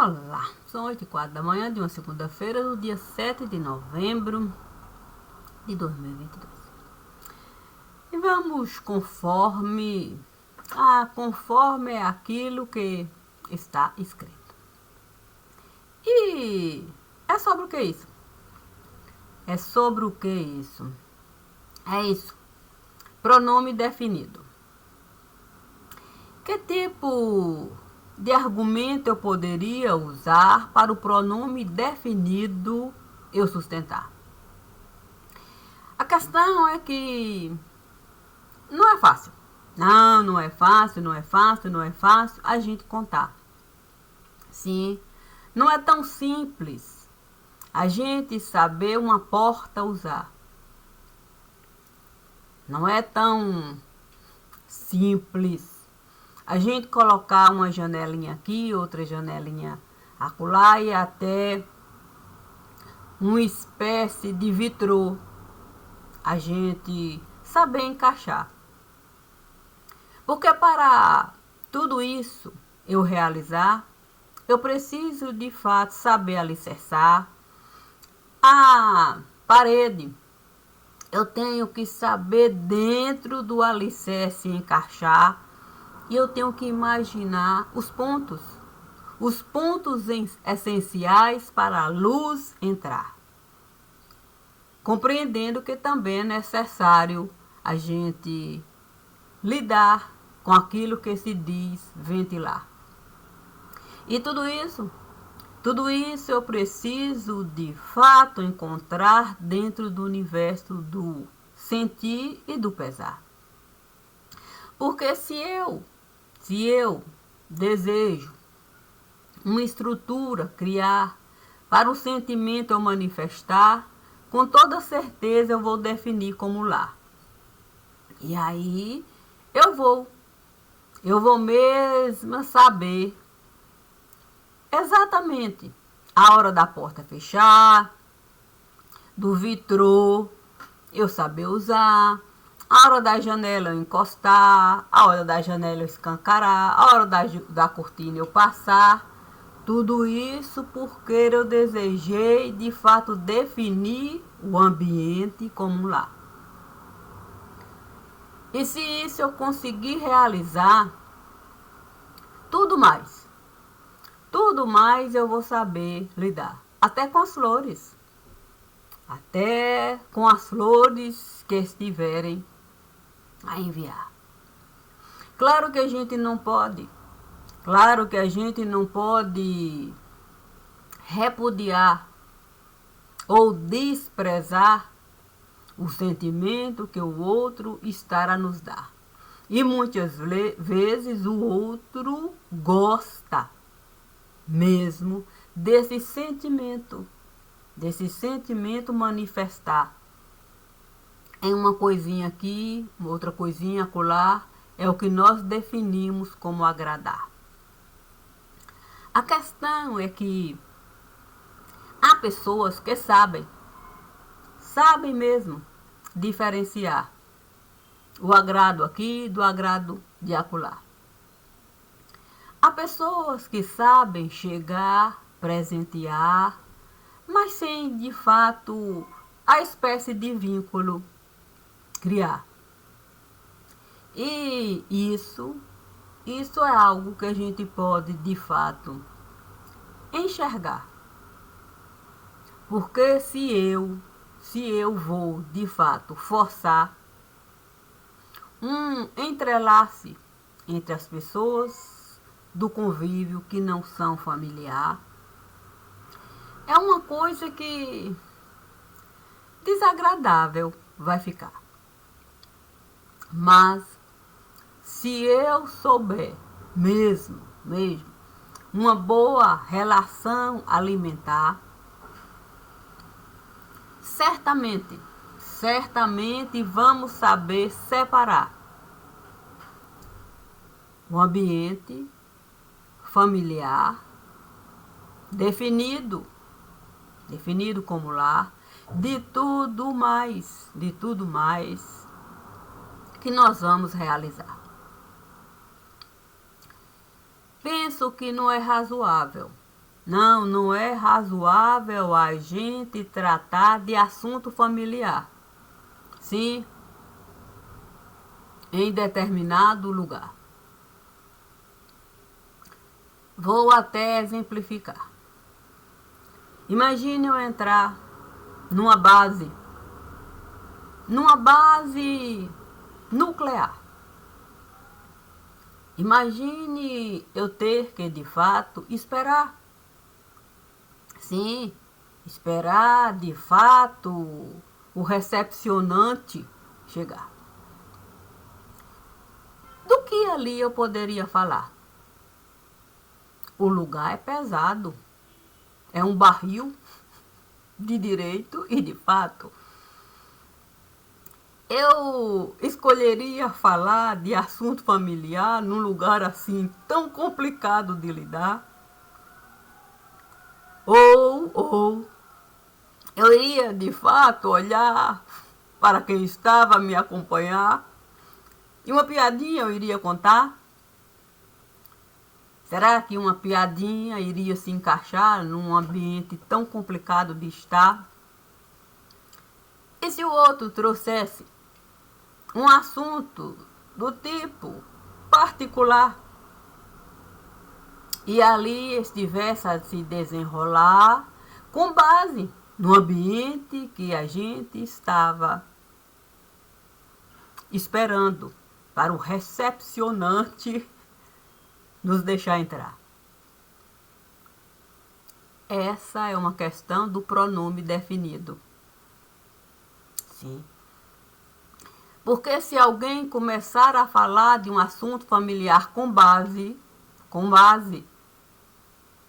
Olá, são 8h04 da manhã de uma segunda-feira, no dia 7 de novembro de 2022. E vamos conforme é aquilo que está escrito. E é sobre o que isso? É sobre o que isso? É isso. Pronome definido. Que tipo de argumento eu poderia usar para o pronome definido eu sustentar? A questão é que não é fácil. Não é fácil a gente contar. Sim, não é tão simples a gente saber uma porta usar. Não é tão simples a gente colocar uma janelinha aqui, outra janelinha acolá e até uma espécie de vitrô a gente saber encaixar. Porque para tudo isso eu realizar, eu preciso de fato saber alicerçar a parede. Eu tenho que saber dentro do alicerce encaixar e eu tenho que imaginar os pontos essenciais para a luz entrar. Compreendendo que também é necessário a gente lidar com aquilo que se diz ventilar. E tudo isso eu preciso de fato encontrar dentro do universo do sentir e do pesar. Porque se eu desejo uma estrutura criar para o sentimento eu manifestar, com toda certeza eu vou definir como lar. E aí eu vou mesmo saber exatamente a hora da porta fechar, do vitrô eu saber usar, a hora da janela eu encostar, a hora da janela eu escancarar, a hora da cortina eu passar. Tudo isso porque eu desejei de fato definir o ambiente como um lar. E se isso eu conseguir realizar, tudo mais eu vou saber lidar. Até com as flores. Até com as flores que estiverem a enviar. Claro que a gente não pode repudiar ou desprezar o sentimento que o outro está a nos dar. E muitas vezes o outro gosta mesmo desse sentimento manifestar em uma coisinha aqui, outra coisinha acolá, é o que nós definimos como agradar. A questão é que há pessoas que sabem mesmo diferenciar o agrado aqui do agrado de acolá. Há pessoas que sabem chegar, presentear, mas sem de fato a espécie de vínculo criar. E isso é algo que a gente pode de fato enxergar. Porque se eu vou de fato forçar um entrelace entre as pessoas do convívio que não são familiar, é uma coisa que desagradável vai ficar. Mas se eu souber mesmo uma boa relação alimentar, certamente vamos saber separar o ambiente familiar definido como lar, de tudo mais que nós vamos realizar. Penso que não é razoável Não é razoável a gente tratar de assunto familiar. Sim, em determinado lugar. Vou até exemplificar. Imagine eu entrar numa base nuclear. Imagine eu ter que, de fato, esperar. Sim, esperar, de fato, o recepcionante chegar. Do que ali eu poderia falar? O lugar é pesado. É um barril de direito e de fato. Eu escolheria falar de assunto familiar num lugar assim tão complicado de lidar? Ou eu iria de fato olhar para quem estava a me acompanhar e uma piadinha eu iria contar? Será que uma piadinha iria se encaixar num ambiente tão complicado de estar? E se o outro trouxesse um assunto do tipo particular e ali estivesse a se desenrolar com base no ambiente que a gente estava esperando para o recepcionante nos deixar entrar? Essa é uma questão do pronome definido. Sim. Porque se alguém começar a falar de um assunto familiar com base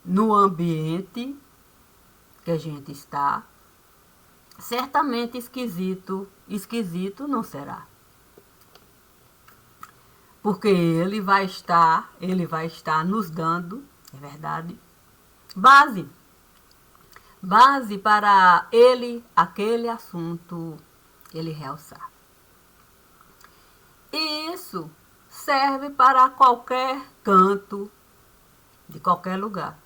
no ambiente que a gente está, certamente esquisito não será. Porque ele vai estar nos dando, é verdade, base para aquele assunto, ele realçar. E isso serve para qualquer canto, de qualquer lugar.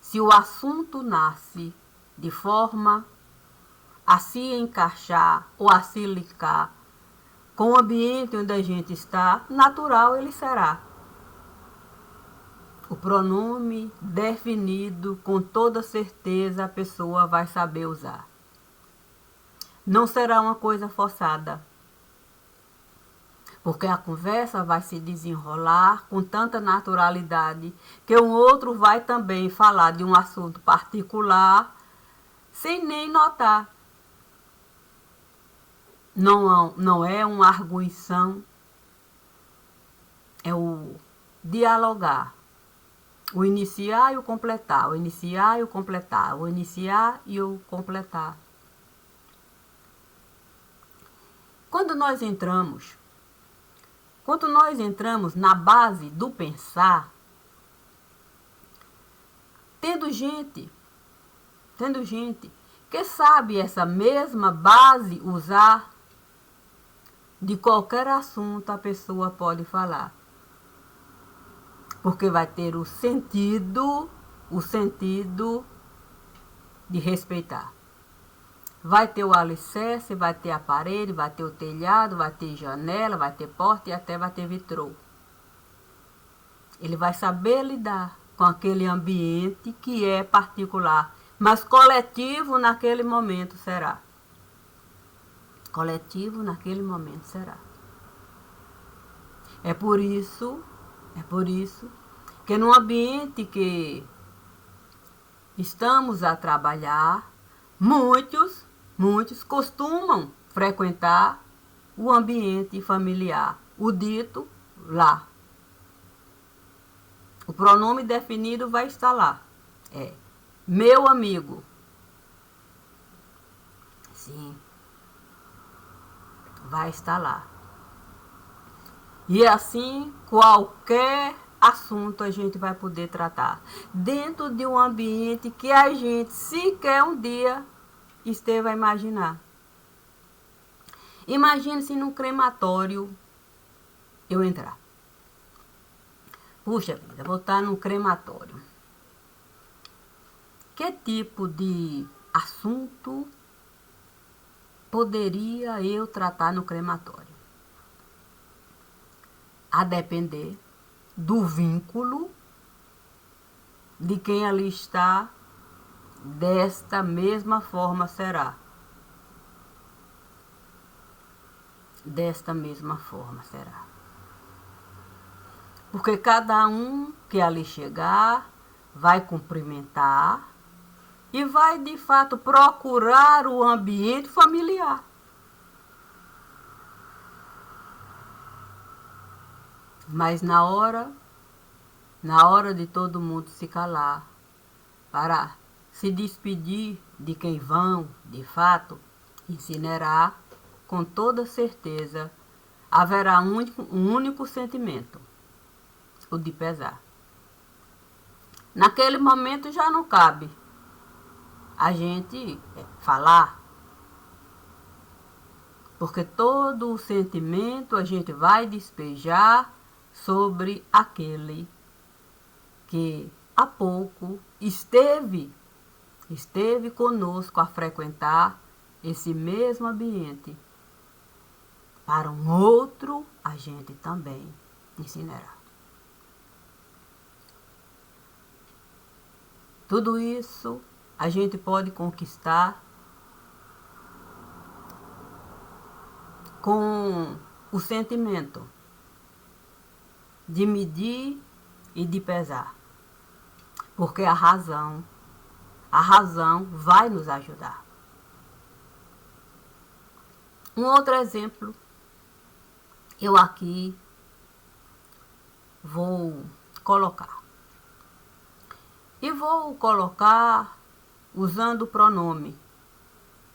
Se o assunto nasce de forma a se encaixar ou a se ligar com o ambiente onde a gente está, natural ele será. O pronome definido, com toda certeza a pessoa vai saber usar. Não será uma coisa forçada, porque a conversa vai se desenrolar com tanta naturalidade que o outro vai também falar de um assunto particular sem nem notar. Não é uma arguição, é o dialogar. O iniciar e o completar, o iniciar e o completar, o iniciar e o completar. Quando nós entramos na base do pensar, tendo gente que sabe essa mesma base usar, de qualquer assunto a pessoa pode falar. Porque vai ter o sentido de respeitar. Vai ter o alicerce, vai ter a parede, vai ter o telhado, vai ter janela, vai ter porta e até vai ter vitrô. Ele vai saber lidar com aquele ambiente que é particular, mas coletivo naquele momento será. Coletivo naquele momento será. É por isso que no ambiente que estamos a trabalhar, muitos costumam frequentar o ambiente familiar, o dito lá. O pronome definido vai estar lá. É meu amigo. Sim. Vai estar lá. E assim, qualquer assunto a gente vai poder tratar dentro de um ambiente que a gente sequer um dia esteve a imaginar. Imagine se num crematório eu entrar. Puxa vida, vou estar num crematório. Que tipo de assunto poderia eu tratar no crematório? A depender do vínculo de quem ali está, desta mesma forma será. Desta mesma forma será. Porque cada um que ali chegar vai cumprimentar e vai de fato procurar o ambiente familiar. Mas na hora de todo mundo se calar, para se despedir de quem vão, de fato, incinerar, com toda certeza, haverá um único sentimento, o de pesar. Naquele momento já não cabe a gente falar, porque todo o sentimento a gente vai despejar sobre aquele que há pouco esteve conosco a frequentar esse mesmo ambiente. Para um outro, a gente também incinerar. Tudo isso a gente pode conquistar com o sentimento de medir e de pesar. Porque a razão vai nos ajudar. Um outro exemplo, eu aqui vou colocar. E vou colocar usando o pronome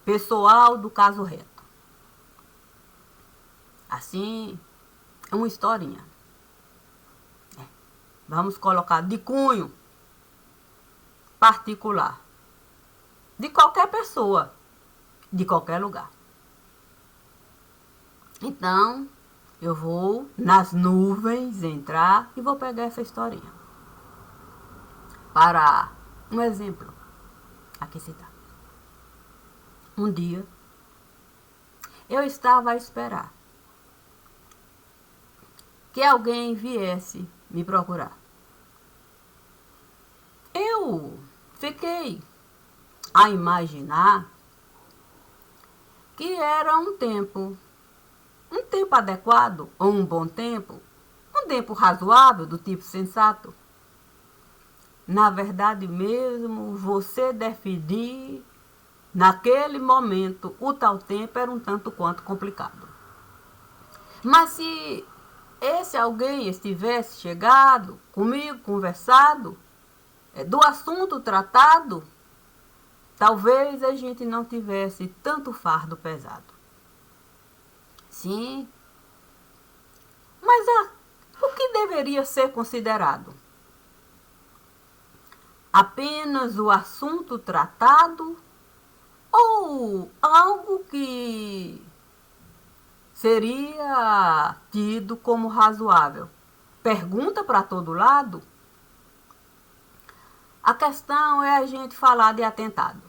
pessoal do caso reto. Assim, é uma historinha. Vamos colocar de cunho particular. De qualquer pessoa, de qualquer lugar. Então, eu vou nas nuvens entrar e vou pegar essa historinha. Para um exemplo, aqui se dá. Um dia, eu estava a esperar que alguém viesse me procurar. Eu fiquei a imaginar que era um tempo adequado, ou um bom tempo, um tempo razoável, do tipo sensato. Na verdade mesmo, você definir naquele momento o tal tempo era um tanto quanto complicado. Mas se esse alguém estivesse chegado comigo, conversado, do assunto tratado, talvez a gente não tivesse tanto fardo pesado. Sim, mas o que deveria ser considerado? Apenas o assunto tratado ou algo que seria tido como razoável? Pergunta para todo lado? A questão é a gente falar de atentado.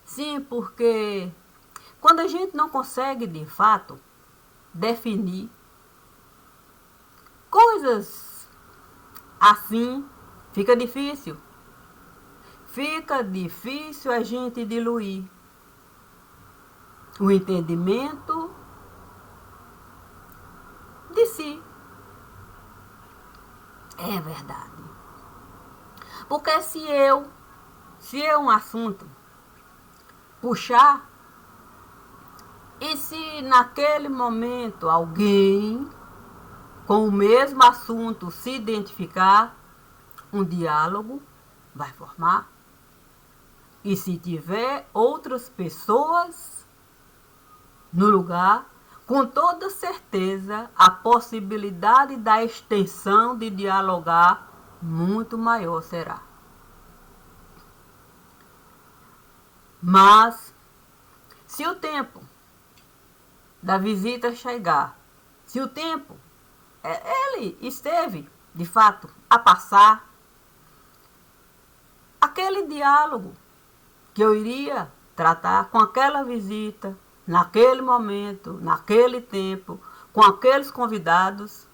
Sim, porque quando a gente não consegue, de fato, definir coisas assim, fica difícil. Fica difícil a gente diluir o entendimento de si. É verdade. Porque se eu um assunto puxar, e se naquele momento alguém com o mesmo assunto se identificar, um diálogo vai formar. E se tiver outras pessoas no lugar, com toda certeza a possibilidade da extensão de dialogar muito maior será. Mas, se o tempo da visita chegar, se o tempo Ele esteve, de fato, a passar aquele diálogo que eu iria tratar com aquela visita, naquele momento, naquele tempo, com aqueles convidados.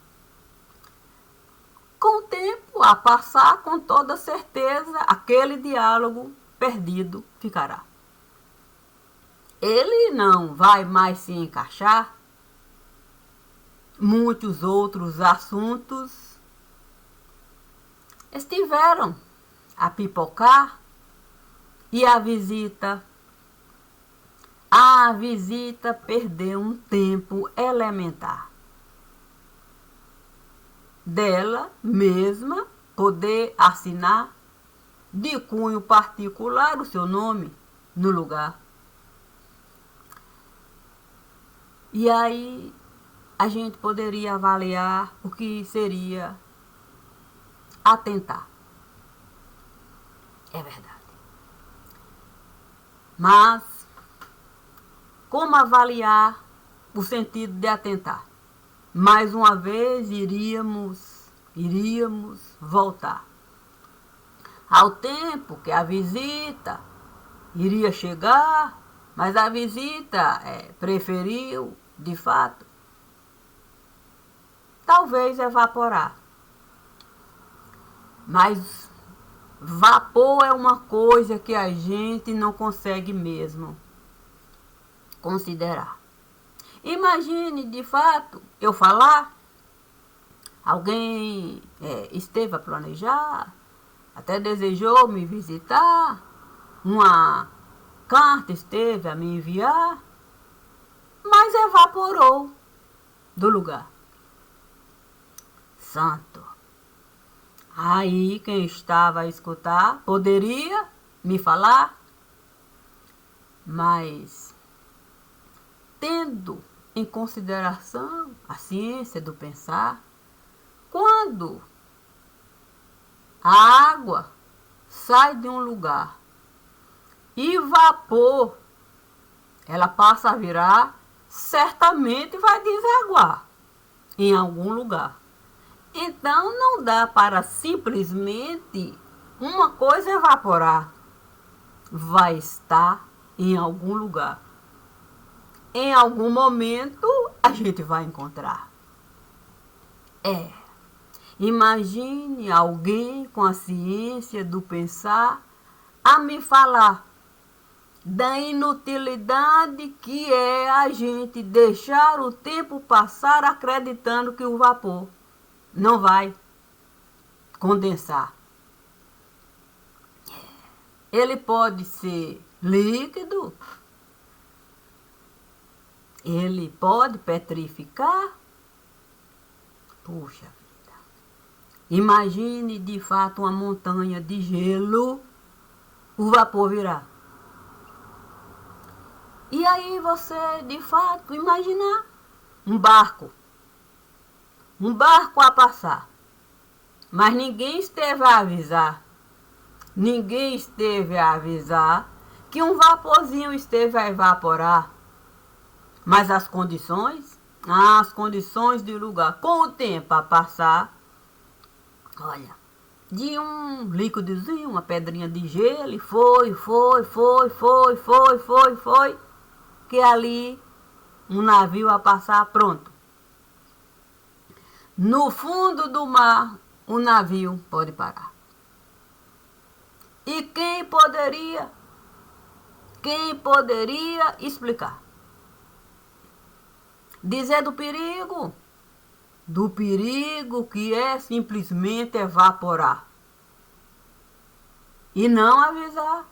Com o tempo a passar, com toda certeza, aquele diálogo perdido ficará. Ele não vai mais se encaixar. Muitos outros assuntos estiveram a pipocar e a visita perdeu um tempo elementar dela mesma poder assinar de cunho particular o seu nome no lugar. E aí a gente poderia avaliar o que seria atentar. É verdade. Mas como avaliar o sentido de atentar? Mais uma vez iríamos voltar ao tempo que a visita iria chegar, mas a visita preferiu, de fato, talvez evaporar. Mas vapor é uma coisa que a gente não consegue mesmo considerar. Imagine, de fato, eu falar, alguém esteve a planejar, até desejou me visitar, uma carta esteve a me enviar, mas evaporou do lugar. Santo. Aí quem estava a escutar poderia me falar, mas tendo em consideração a ciência do pensar, quando a água sai de um lugar e vapor, ela passa a virar, certamente vai desaguar em algum lugar. Então não dá para simplesmente uma coisa evaporar. Vai estar em algum lugar. Em algum momento a gente vai encontrar. Imagine alguém com a ciência do pensar a me falar da inutilidade que é a gente deixar o tempo passar acreditando que o vapor não vai condensar. Ele pode ser líquido, ele pode petrificar. Puxa vida. Imagine de fato uma montanha de gelo, o vapor virar. E aí você de fato imaginar um barco a passar. Mas ninguém esteve a avisar. Ninguém esteve a avisar que um vaporzinho esteve a evaporar. Mas as condições de lugar, com o tempo a passar, olha, de um líquidozinho, uma pedrinha de gelo, foi, que ali um navio a passar, pronto. No fundo do mar, o navio pode parar. E quem poderia explicar? Dizer do perigo que é simplesmente evaporar. E não avisar.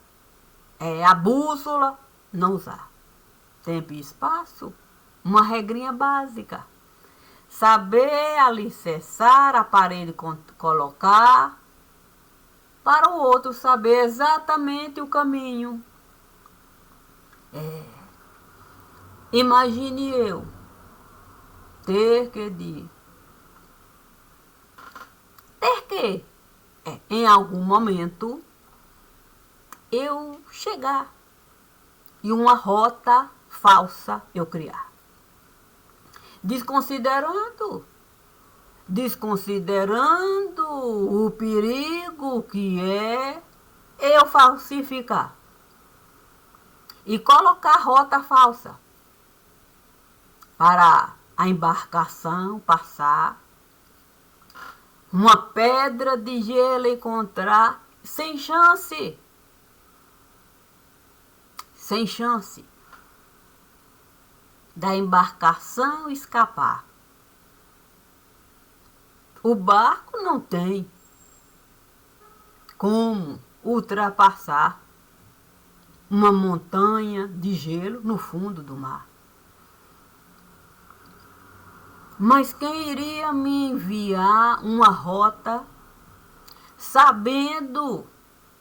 É a bússola, não usar. Tempo e espaço, uma regrinha básica. Saber alicerçar a parede, colocar, para o outro saber exatamente o caminho. Imagine eu ter que em algum momento eu chegar e uma rota falsa eu criar, desconsiderando desconsiderando o perigo que é eu falsificar e colocar rota falsa para a embarcação passar, uma pedra de gelo encontrar, sem chance da embarcação escapar. O barco não tem como ultrapassar uma montanha de gelo no fundo do mar. Mas quem iria me enviar uma rota sabendo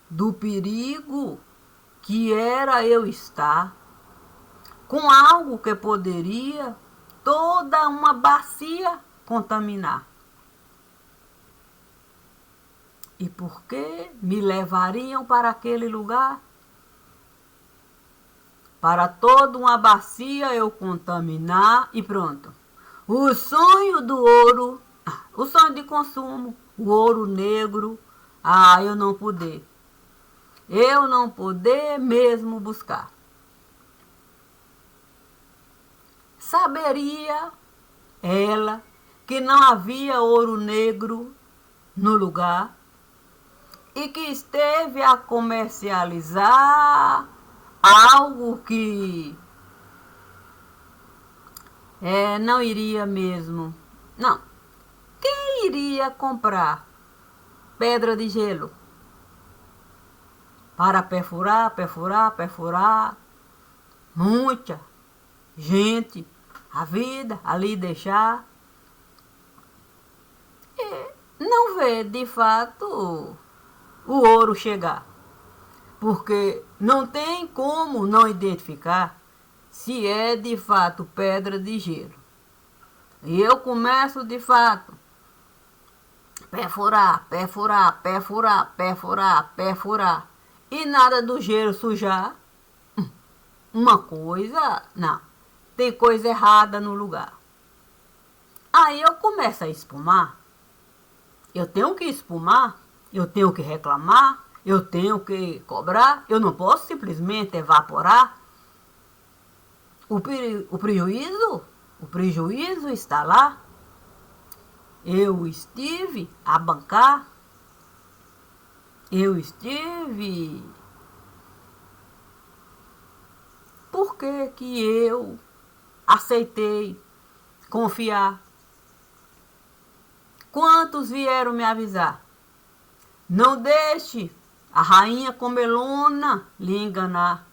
do perigo que era eu estar com algo que poderia toda uma bacia contaminar? E por que me levariam para aquele lugar? Para toda uma bacia eu contaminar e pronto. O sonho do ouro, o sonho de consumo, o ouro negro, eu não poder. Eu não poder mesmo buscar. Saberia ela que não havia ouro negro no lugar e que esteve a comercializar algo que não iria mesmo. Não. Quem iria comprar pedra de gelo para perfurar muita gente, a vida ali deixar e não ver de fato o ouro chegar? Porque não tem como não identificar se é de fato pedra de gelo. E eu começo de fato perfurar e nada do gelo sujar. Uma coisa, não, tem coisa errada no lugar. Aí eu começo a espumar. Eu tenho que espumar, eu tenho que reclamar, eu tenho que cobrar, eu não posso simplesmente evaporar. O prejuízo está lá. Eu estive a bancar. Eu estive. Por que eu aceitei confiar? Quantos vieram me avisar? Não deixe a rainha comelona lhe enganar.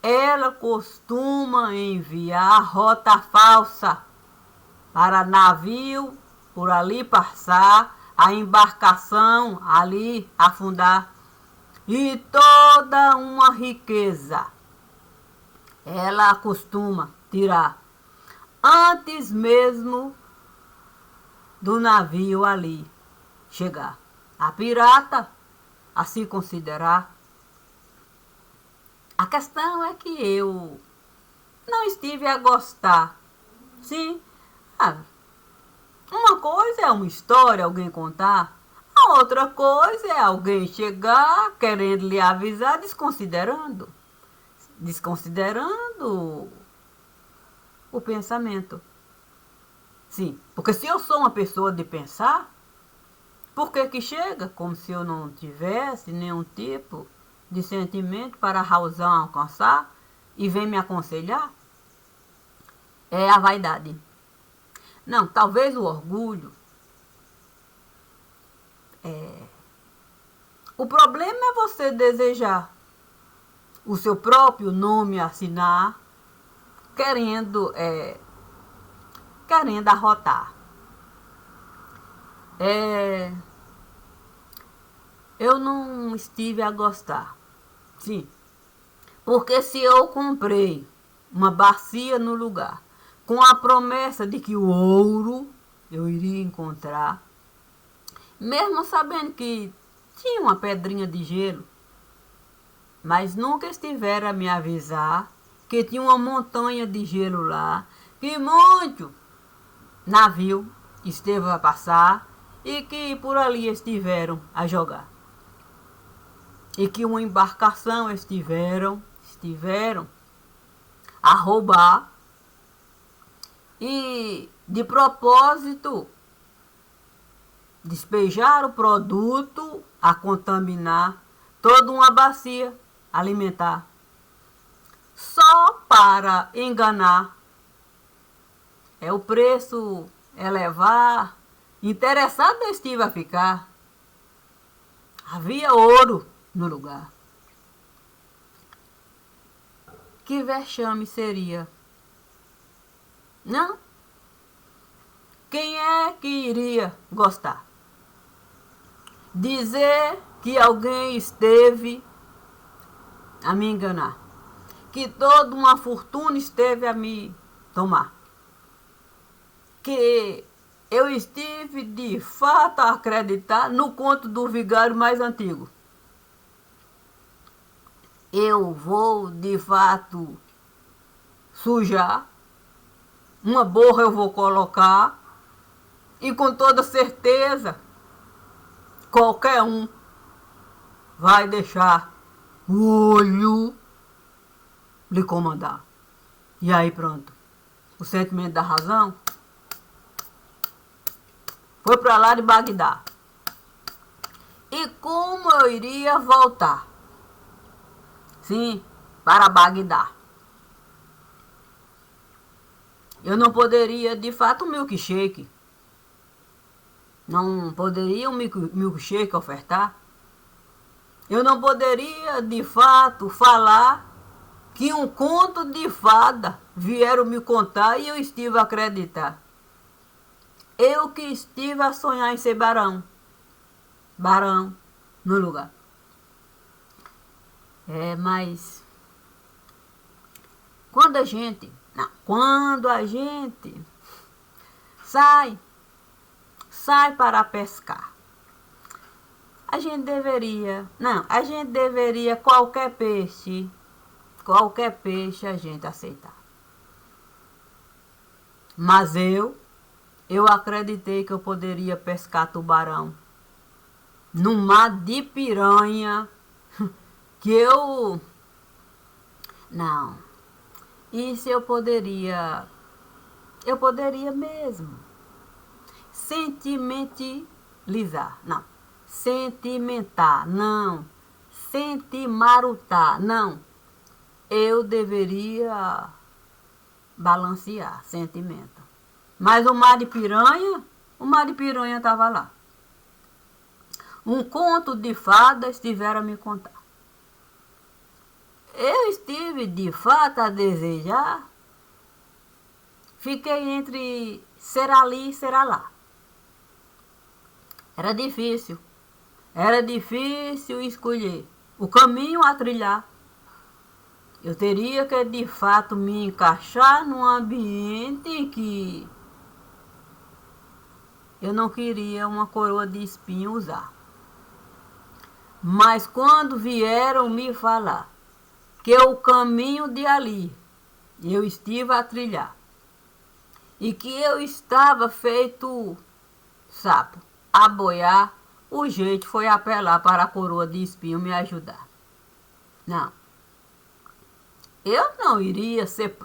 Ela costuma enviar rota falsa para navio por ali passar, a embarcação ali afundar. E toda uma riqueza ela costuma tirar antes mesmo do navio ali chegar. A pirata a se considerar. A questão é que eu não estive a gostar. Sim, uma coisa é uma história, alguém contar. A outra coisa é alguém chegar querendo lhe avisar, desconsiderando o pensamento. Sim, porque se eu sou uma pessoa de pensar, por que chega? Como se eu não tivesse nenhum tipo de sentimento para a razão alcançar e vem me aconselhar? É a vaidade. Não, talvez o orgulho. O problema é você desejar o seu próprio nome assinar, querendo arrotar. Eu não estive a gostar. Sim. Porque se eu comprei uma bacia no lugar, com a promessa de que o ouro eu iria encontrar, mesmo sabendo que tinha uma pedrinha de gelo, mas nunca estiveram a me avisar que tinha uma montanha de gelo lá, que muito navio esteve a passar e que por ali estiveram a jogar. E que uma embarcação estiveram a roubar e de propósito despejar o produto a contaminar toda uma bacia alimentar, só para enganar. É o preço elevar. Interessado eu estive a ficar. Havia ouro no lugar. Que vexame seria? Não? Quem é que iria gostar? Dizer que alguém esteve a me enganar, que toda uma fortuna esteve a me tomar, que eu estive de fato a acreditar no conto do vigário mais antigo. Eu vou de fato sujar, uma borra eu vou colocar e com toda certeza qualquer um vai deixar o olho lhe comandar. E aí pronto. O sentimento da razão foi para lá de Bagdá. E como eu iria voltar? Sim, para Bagdá. Eu não poderia, de fato, um milkshake. Não poderia um milkshake ofertar. Eu não poderia, de fato, falar que um conto de fada vieram me contar e eu estive a acreditar. Eu que estive a sonhar em ser barão. Barão no lugar. Mas quando a gente sai para pescar, a gente deveria qualquer peixe a gente aceitar. Mas eu acreditei que eu poderia pescar tubarão num mar de piranha que eu... Não. Isso eu poderia mesmo. Sentimentar, não. Sentimarutar, não. Eu deveria balancear sentimento. Mas o mar de piranha estava lá. Um conto de fada estiveram a me contar. Eu estive de fato a desejar. Fiquei entre ser ali e ser lá. Era difícil escolher o caminho a trilhar. Eu teria que de fato me encaixar num ambiente em que eu não queria uma coroa de espinho usar. Mas quando vieram me falar que o caminho de ali eu estive a trilhar e que eu estava feito sapo a boiar, o jeito foi apelar para a coroa de espinho me ajudar. Não. Eu não iria ser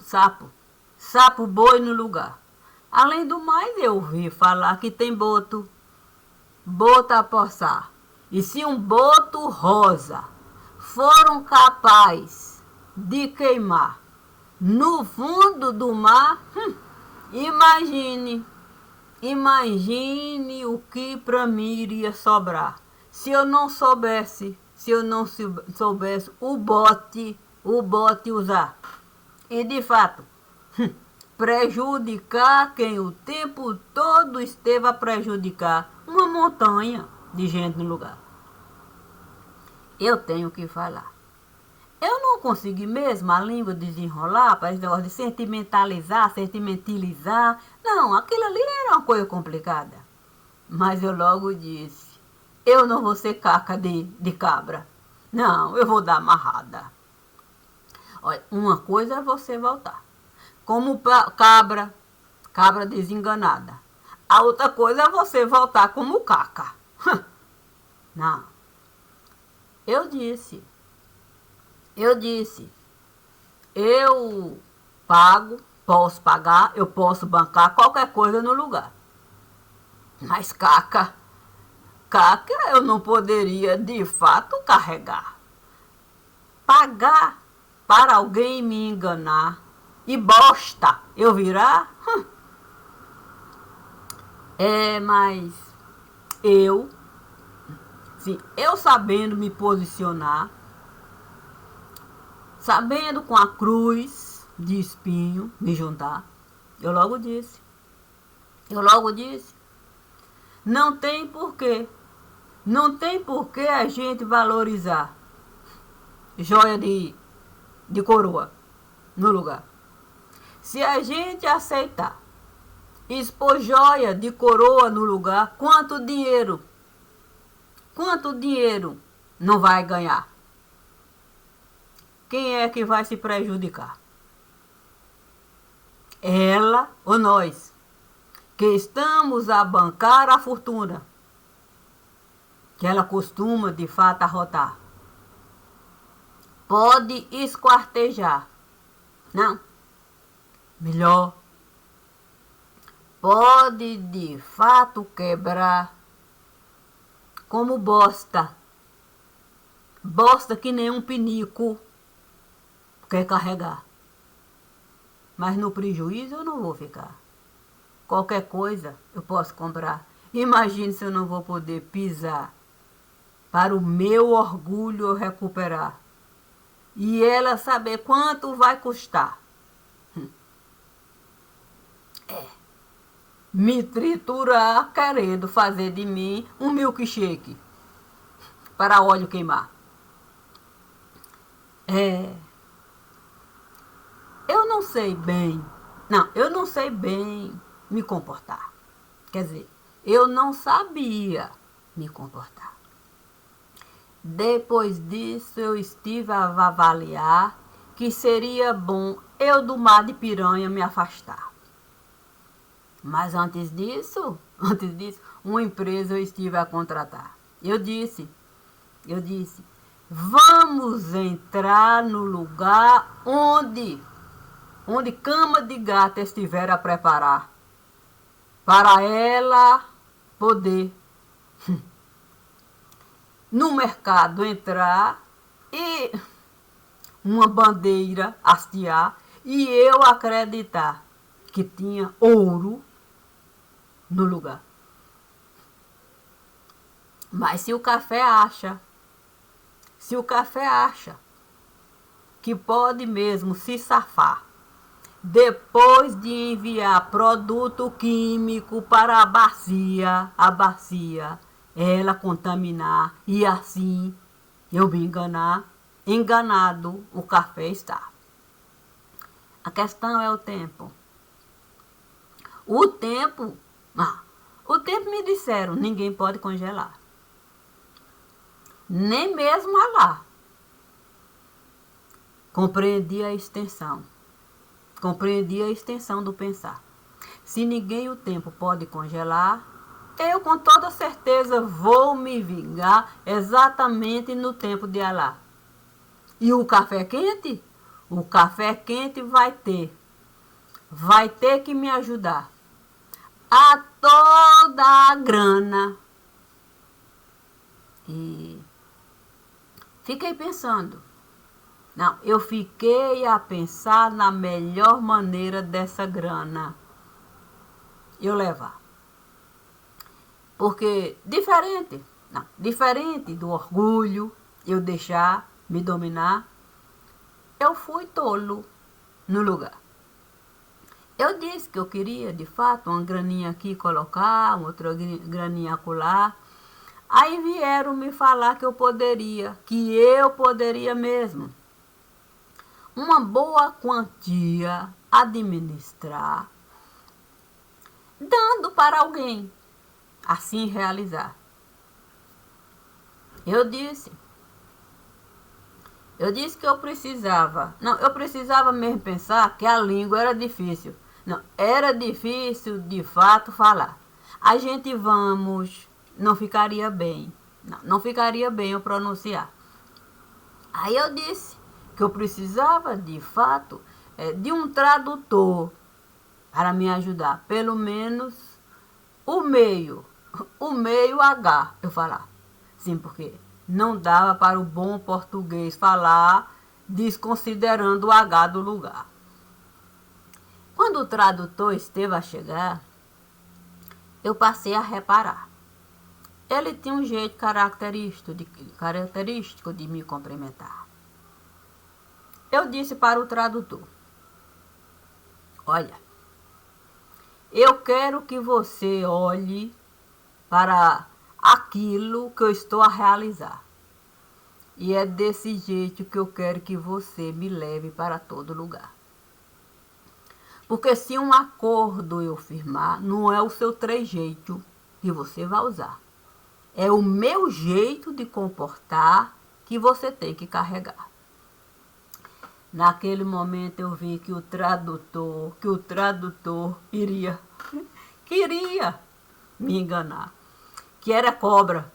sapo boi no lugar. Além do mais, eu ouvi falar que tem boto a poçar. E se um boto rosa foram capazes de queimar no fundo do mar, imagine o que para mim iria sobrar. Se eu não soubesse o bote usar. E de fato, prejudicar quem o tempo todo esteve a prejudicar uma montanha de gente no lugar. Eu tenho que falar. Eu não consegui mesmo a língua desenrolar para esse negócio de sentimentilizar. Não, aquilo ali era uma coisa complicada. Mas eu logo disse, eu não vou ser caca de cabra. Não, eu vou dar amarrada. Olha, uma coisa é você voltar. Como cabra desenganada. A outra coisa é você voltar como caca. Não. Eu disse, eu pago, posso pagar, eu posso bancar qualquer coisa no lugar. Mas caca eu não poderia de fato carregar. Pagar para alguém me enganar e bosta eu virar? Mas eu sabendo me posicionar, sabendo com a cruz de espinho me juntar, eu logo disse, não tem porquê a gente valorizar joia de coroa no lugar. Se a gente aceitar expor joia de coroa no lugar, quanto dinheiro não vai ganhar? Quem é que vai se prejudicar? Ela ou nós, que estamos a bancar a fortuna que ela costuma de fato arrotar. Pode esquartejar. Não. Melhor. Pode de fato quebrar como bosta. Bosta que nem um pinico quer carregar. Mas no prejuízo eu não vou ficar. Qualquer coisa eu posso comprar. Imagine se eu não vou poder pisar para o meu orgulho recuperar. E ela saber quanto vai custar. Me triturar querendo fazer de mim um milkshake para óleo queimar. Eu não sei bem me comportar. Quer dizer, eu não sabia me comportar. Depois disso, eu estive a avaliar que seria bom eu do mar de piranha me afastar. Mas antes disso, uma empresa eu estive a contratar. Eu disse, vamos entrar no lugar onde cama de gata estiver a preparar, para ela poder no mercado entrar e uma bandeira hastear e eu acreditar que tinha ouro no lugar. Mas se o café acha que pode mesmo se safar depois de enviar produto químico para a bacia, ela contaminar e assim eu me enganado o café está. A questão é o tempo. O tempo me disseram, ninguém pode congelar. Nem mesmo Alá. Compreendi a extensão do pensar. Se ninguém o tempo pode congelar, eu com toda certeza vou me vingar exatamente no tempo de Alá. E o café quente? O café quente vai ter que me ajudar a toda a grana. E fiquei pensando. Eu fiquei a pensar na melhor maneira dessa grana eu levar. Porque diferente do orgulho, eu deixar me dominar, eu fui tolo no lugar. Eu disse que eu queria, de fato, uma graninha aqui colocar, outra graninha acolá. Aí vieram me falar que eu poderia mesmo uma boa quantia administrar, dando para alguém assim realizar. Eu disse que eu precisava mesmo pensar que a língua era difícil. Era difícil de fato falar. A gente vamos, não ficaria bem. Não ficaria bem eu pronunciar. Aí eu disse que eu precisava, de fato, de um tradutor para me ajudar. Pelo menos o meio H, eu falar. Sim, porque não dava para o bom português falar desconsiderando o H do lugar. Quando o tradutor esteve a chegar, eu passei a reparar. Ele tinha um jeito característico de me cumprimentar. Eu disse para o tradutor: olha, eu quero que você olhe para aquilo que eu estou a realizar. E é desse jeito que eu quero que você me leve para todo lugar. Porque se um acordo eu firmar, não é o seu trejeito que você vai usar. É o meu jeito de comportar que você tem que carregar. Naquele momento eu vi que o tradutor queria me enganar. Que era cobra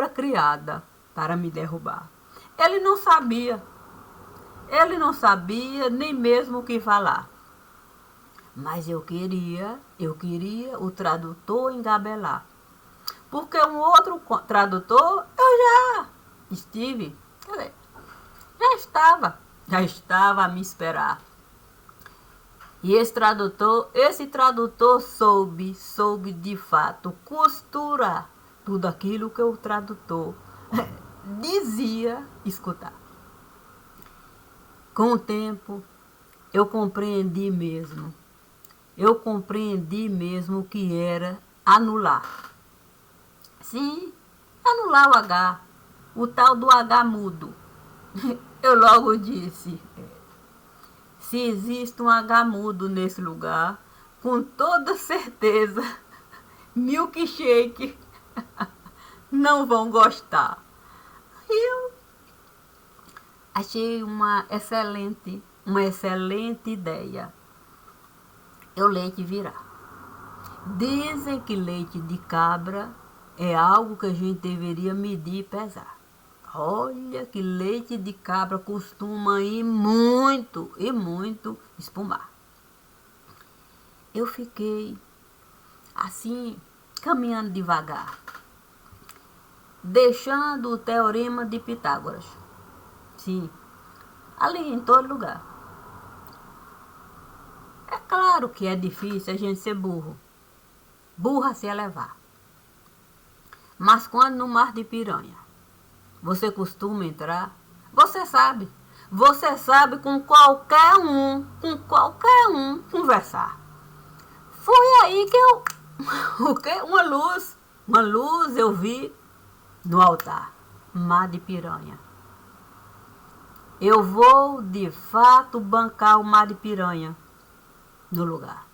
criada para me derrubar. Ele não sabia nem mesmo o que falar. Mas eu queria o tradutor engabelar. Porque um outro tradutor eu já estive, já estava a me esperar. E esse tradutor soube de fato costurar tudo aquilo que o tradutor dizia escutar. Com o tempo, eu compreendi mesmo o que era anular. Sim, anular o H, o tal do H mudo. Eu logo disse, se existe um H mudo nesse lugar, com toda certeza, milkshake não vão gostar. Eu achei uma excelente ideia. O leite virar. Dizem que leite de cabra é algo que a gente deveria medir e pesar. Olha que leite de cabra costuma ir muito espumar. Eu fiquei assim, caminhando devagar, deixando o teorema de Pitágoras. Sim, ali em todo lugar. É claro que é difícil a gente ser burro a se elevar. Mas quando no mar de piranha você costuma entrar, você sabe com qualquer um conversar. Foi aí que eu, uma luz eu vi no altar, mar de piranha. Eu vou de fato bancar o mar de piranha no lugar.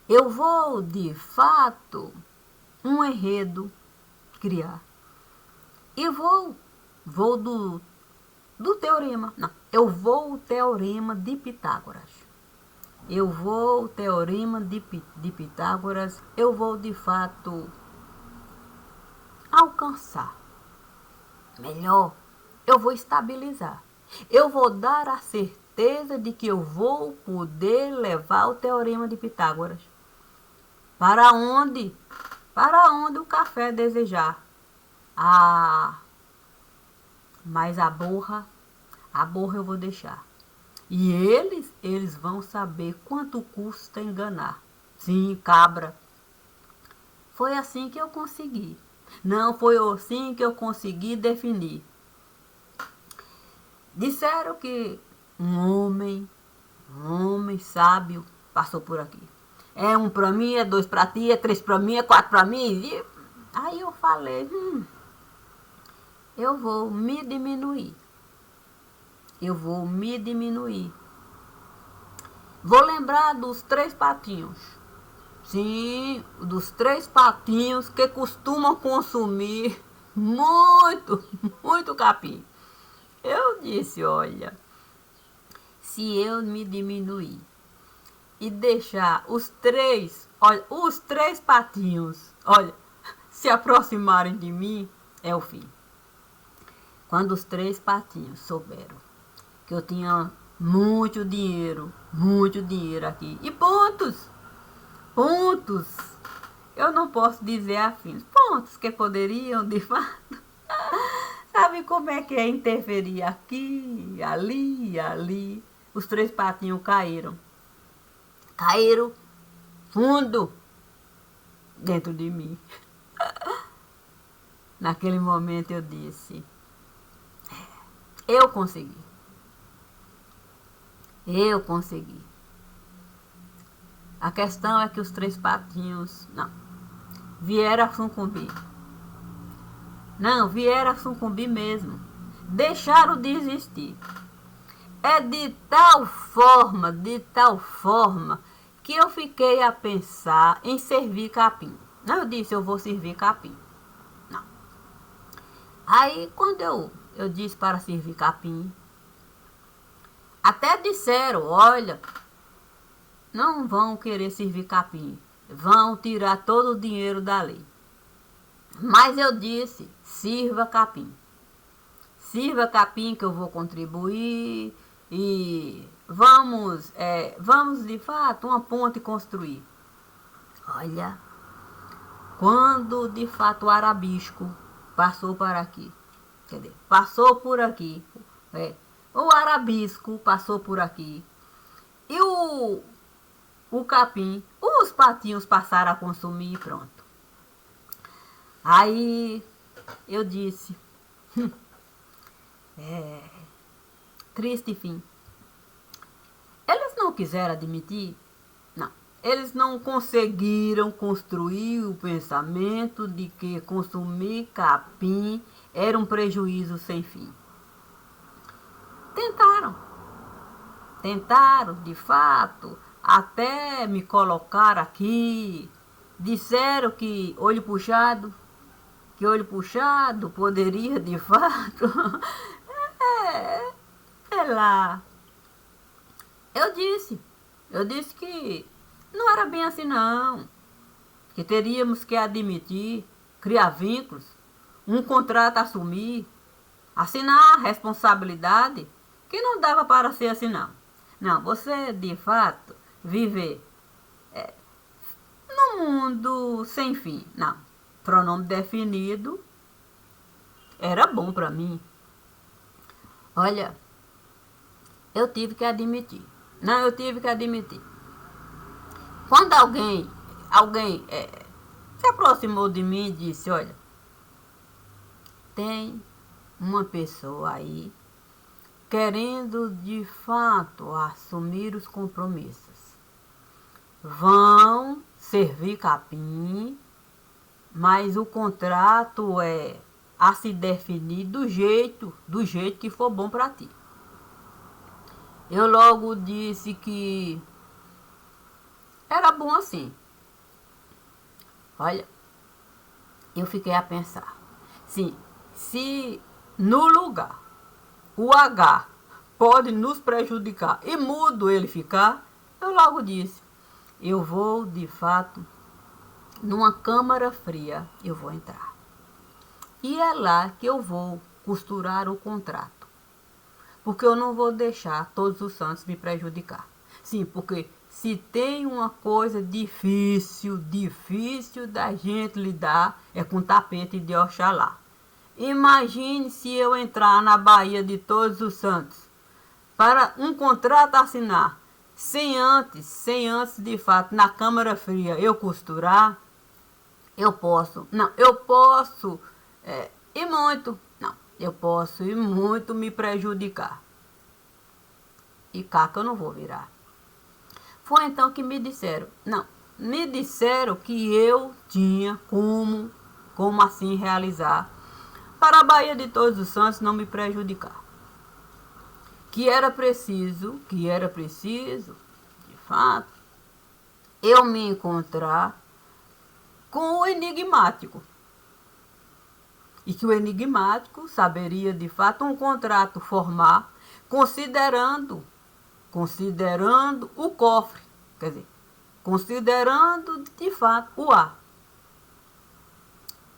Eu vou de fato um enredo criar. E vou do teorema. Não, eu vou o teorema de Pitágoras. Eu vou o teorema de Pitágoras. Eu vou de fato alcançar. Melhor, eu vou estabilizar. Eu vou dar a certeza de que eu vou poder levar o teorema de Pitágoras para onde o café desejar. Mas a borra eu vou deixar. E eles vão saber quanto custa enganar. Sim, cabra. Foi assim que eu consegui. Não, foi assim que eu consegui definir. Disseram que um homem sábio passou por aqui. É um para mim, é dois para ti, é três para mim, é quatro para mim. E aí eu falei, eu vou me diminuir. Vou lembrar dos 3 patinhos. Sim, dos 3 patinhos que costumam consumir muito capim. Eu disse, olha, se eu me diminuir, e deixar os três patinhos, olha, se aproximarem de mim, é o fim. Quando os três patinhos souberam que eu tinha muito dinheiro aqui, e pontos, eu não posso dizer afins, pontos que poderiam, de fato, sabe como é que é interferir aqui, ali, os três patinhos caíram fundo dentro de mim. Naquele momento eu disse, eu consegui. A questão é que os três patinhos, não, vieram a sucumbir. Não, vieram a sucumbir mesmo. Deixaram de existir. É de tal forma, que eu fiquei a pensar em servir capim. Não, eu disse, eu vou servir capim. Não. Aí, quando eu disse para servir capim, até disseram, olha, não vão querer servir capim, vão tirar todo o dinheiro dali. Mas eu disse, sirva capim que eu vou contribuir e vamos de fato uma ponte construir. Olha, quando de fato o arabisco passou por aqui, o arabisco passou por aqui e o capim, os patinhos passaram a consumir e pronto. Aí eu disse, triste fim. Eles não quiseram admitir, não. Eles não conseguiram construir o pensamento de que consumir capim era um prejuízo sem fim. Tentaram, de fato, até me colocar aqui. Disseram que olho puxado poderia, de fato. Sei lá. Eu disse que não era bem assim não. Que teríamos que admitir, criar vínculos, um contrato a assumir, assinar a responsabilidade, que não dava para ser assim não. Não, você de fato viver num mundo sem fim. Não, pronome definido era bom para mim. Olha, eu tive que admitir. Quando alguém se aproximou de mim e disse, olha, tem uma pessoa aí querendo de fato assumir os compromissos. Vão servir capim, mas o contrato é a se definir do jeito que for bom para ti. Eu logo disse que era bom assim. Olha, eu fiquei a pensar. Sim, se no lugar o H pode nos prejudicar e mudo ele ficar, eu logo disse, eu vou de fato numa câmara fria, eu vou entrar. E é lá que eu vou costurar o contrato. Porque eu não vou deixar todos os santos me prejudicar. Sim, porque se tem uma coisa difícil da gente lidar, é com tapete de Oxalá. Imagine se eu entrar na Baía de Todos os Santos para um contrato assinar, sem antes de fato, na Câmara Fria, eu costurar, eu posso me prejudicar. E cá que eu não vou virar. Foi então que me disseram que eu tinha como assim realizar, para a Baía de Todos os Santos não me prejudicar. Que era preciso, de fato, eu me encontrar com o enigmático. E que o enigmático saberia, de fato, um contrato formar, considerando o cofre. quer dizer, considerando de fato o ar,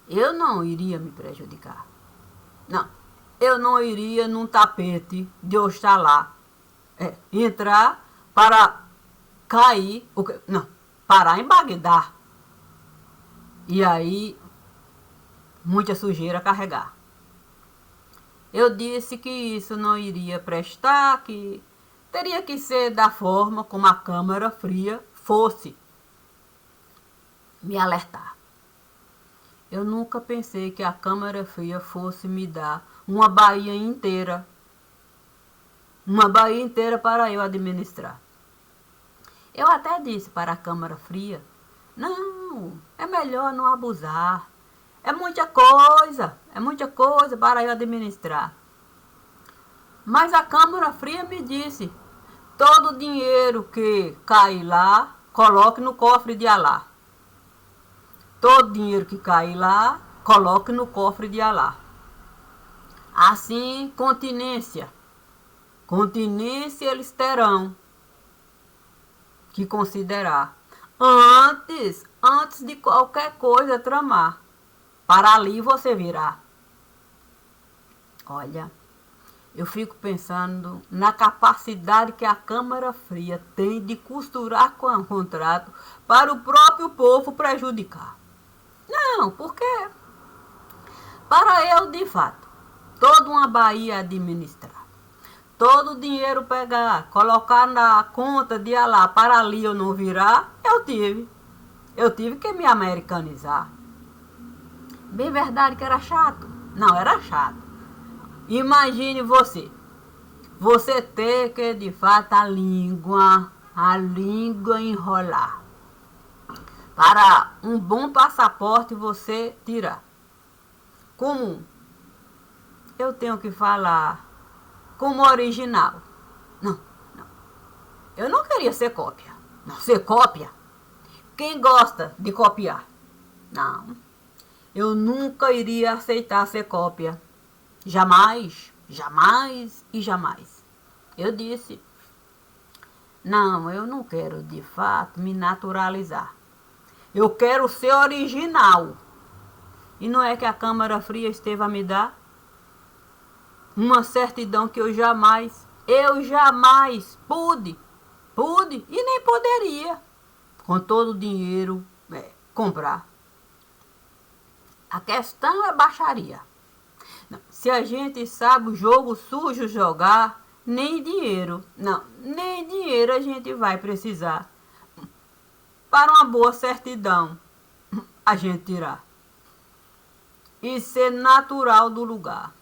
eu não iria me prejudicar. Não, eu não iria num tapete de Oxalá entrar para cair, não, parar em Bagdá. E aí, muita sujeira a carregar. Eu disse que isso não iria prestar, que teria que ser da forma como a câmara fria fosse me alertar. Eu nunca pensei que a câmara fria fosse me dar uma Bahia inteira. Uma Bahia inteira para eu administrar. Eu até disse para a câmara fria, não, é melhor não abusar. É muita coisa para eu administrar. Mas a câmara fria me disse, todo o dinheiro que cai lá, coloque no cofre de Alá. Todo dinheiro que cai lá, coloque no cofre de Alá. Assim, continência eles terão que considerar antes de qualquer coisa tramar. Para ali você virá. Olha, eu fico pensando na capacidade que a Câmara Fria tem de costurar com o contrato para o próprio povo prejudicar. Não, porque para eu, de fato, toda uma Bahia administrar, todo o dinheiro pegar, colocar na conta de Alá para ali eu não virar, eu tive que me americanizar. Bem verdade que era chato? Não, era chato. Imagine você ter que, de fato, a língua enrolar. Para um bom passaporte você tirar. Como eu tenho que falar como original. Não. Eu não queria ser cópia. Não, ser cópia? Quem gosta de copiar? Não. Eu nunca iria aceitar ser cópia. Jamais, jamais e jamais. Eu disse, não, eu não quero de fato me naturalizar. Eu quero ser original. E não é que a Câmara Fria esteve a me dar uma certidão que eu jamais pude e nem poderia, com todo o dinheiro, comprar. A questão é baixaria. Se a gente sabe o jogo sujo jogar, nem dinheiro a gente vai precisar para uma boa certidão a gente tirar. E ser natural do lugar.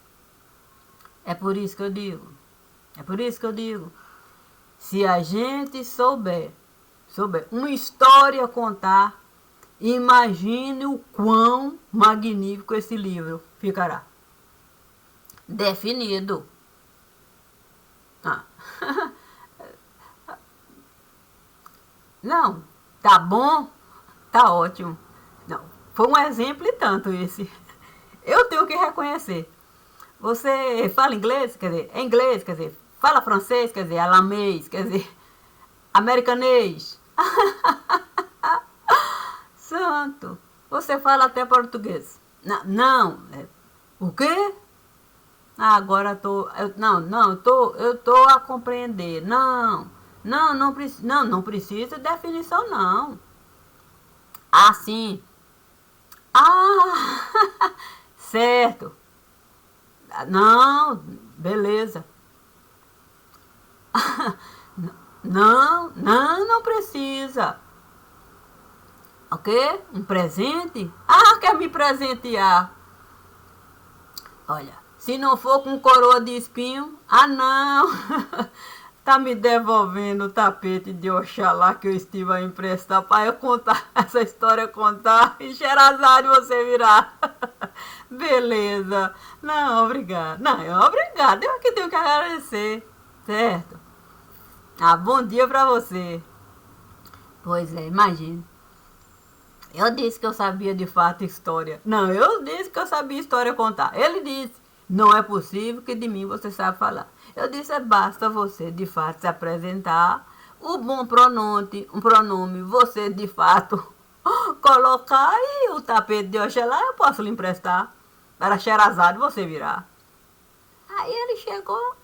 É por isso que eu digo, se a gente souber uma história contar, imagine o quão magnífico esse livro ficará. Definido. Não, tá bom, tá ótimo. Não, foi um exemplo e tanto esse. Eu tenho que reconhecer. Você fala inglês, quer dizer, é inglês, quer dizer, fala francês, quer dizer, alamês, quer dizer, americanês. Santo, você fala até português. Não, o quê? Agora eu tô a compreender. Não precisa de definição, não. Assim. Certo. Não, beleza. Não precisa. Ok? Um presente? Quer me presentear? Olha, se não for com coroa de espinho, não. Tá me devolvendo o tapete de Oxalá que eu estive a emprestar para eu contar essa história, contar e Sherazade você virar. Beleza. Não, obrigado. Não, obrigado. Eu que tenho que agradecer. Certo? Bom dia pra você. Pois é, imagine. Eu disse que eu sabia de fato história. Não, eu disse que eu sabia história contar. Ele disse, não é possível que de mim você sabe falar. Eu disse, basta você de fato se apresentar o bom pronome, você de fato colocar e o tapete de Oxalá eu posso lhe emprestar. Para Sherazade você virá. Aí ele chegou,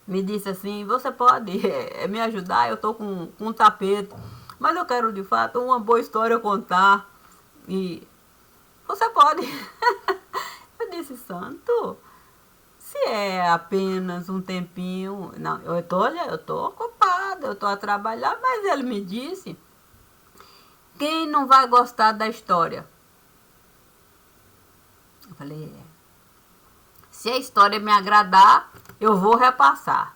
me disse assim, você pode me ajudar, eu tô com um tapete, mas eu quero de fato uma boa história contar. E você pode. Eu disse, santo, se é apenas um tempinho, não, eu tô ocupada, eu tô a trabalhar, mas ele me disse, quem não vai gostar da história? Eu falei, se a história me agradar, eu vou repassar.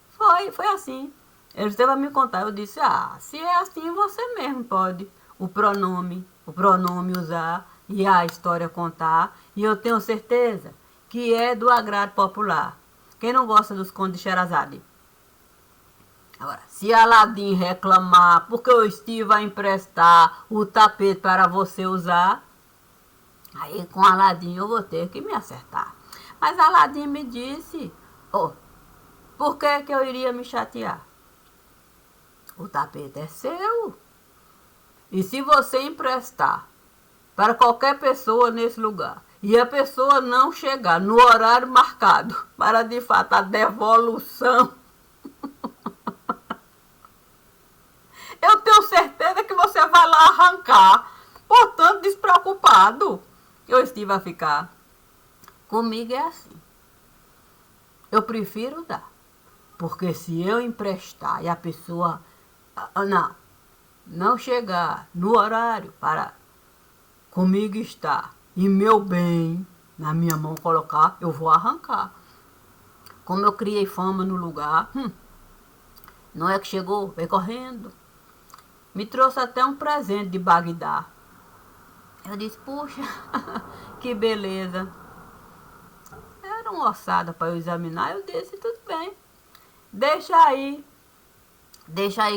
Foi assim. Ele esteve a me contar, eu disse, se é assim, você mesmo pode o pronome usar e a história contar, e eu tenho certeza que é do agrado popular. Quem não gosta dos contos de Sherazade? Agora, se Aladim reclamar porque eu estive a emprestar o tapete para você usar, aí com Aladim eu vou ter que me acertar. Mas Aladim me disse, por que eu iria me chatear? O tapete é seu. E se você emprestar para qualquer pessoa nesse lugar e a pessoa não chegar no horário marcado para de fato a devolução, eu tenho certeza que você vai lá arrancar. Portanto, despreocupado. Eu estive a ficar. Comigo é assim. Eu prefiro dar. Porque se eu emprestar e a pessoa não chegar no horário para comigo estar e meu bem na minha mão colocar, eu vou arrancar. Como eu criei fama no lugar, não é que chegou, veio correndo. Me trouxe até um presente de Bagdá. Eu disse, puxa, que beleza. Era uma ossada para eu examinar. Eu disse, tudo bem. Deixa aí,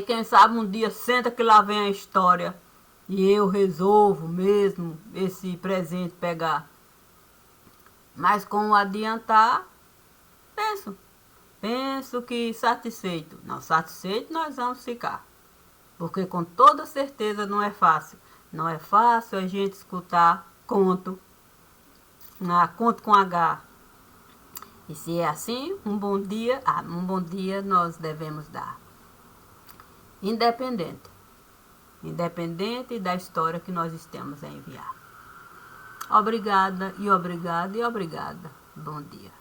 quem sabe um dia senta que lá vem a história. E eu resolvo mesmo esse presente pegar. Mas com o adiantar, penso que satisfeito. Não, satisfeito nós vamos ficar. Porque com toda certeza não é fácil. Não é fácil a gente escutar conto com H. E se é assim, um bom dia nós devemos dar. Independente da história que nós estamos a enviar. Obrigada e obrigada e obrigada. Bom dia.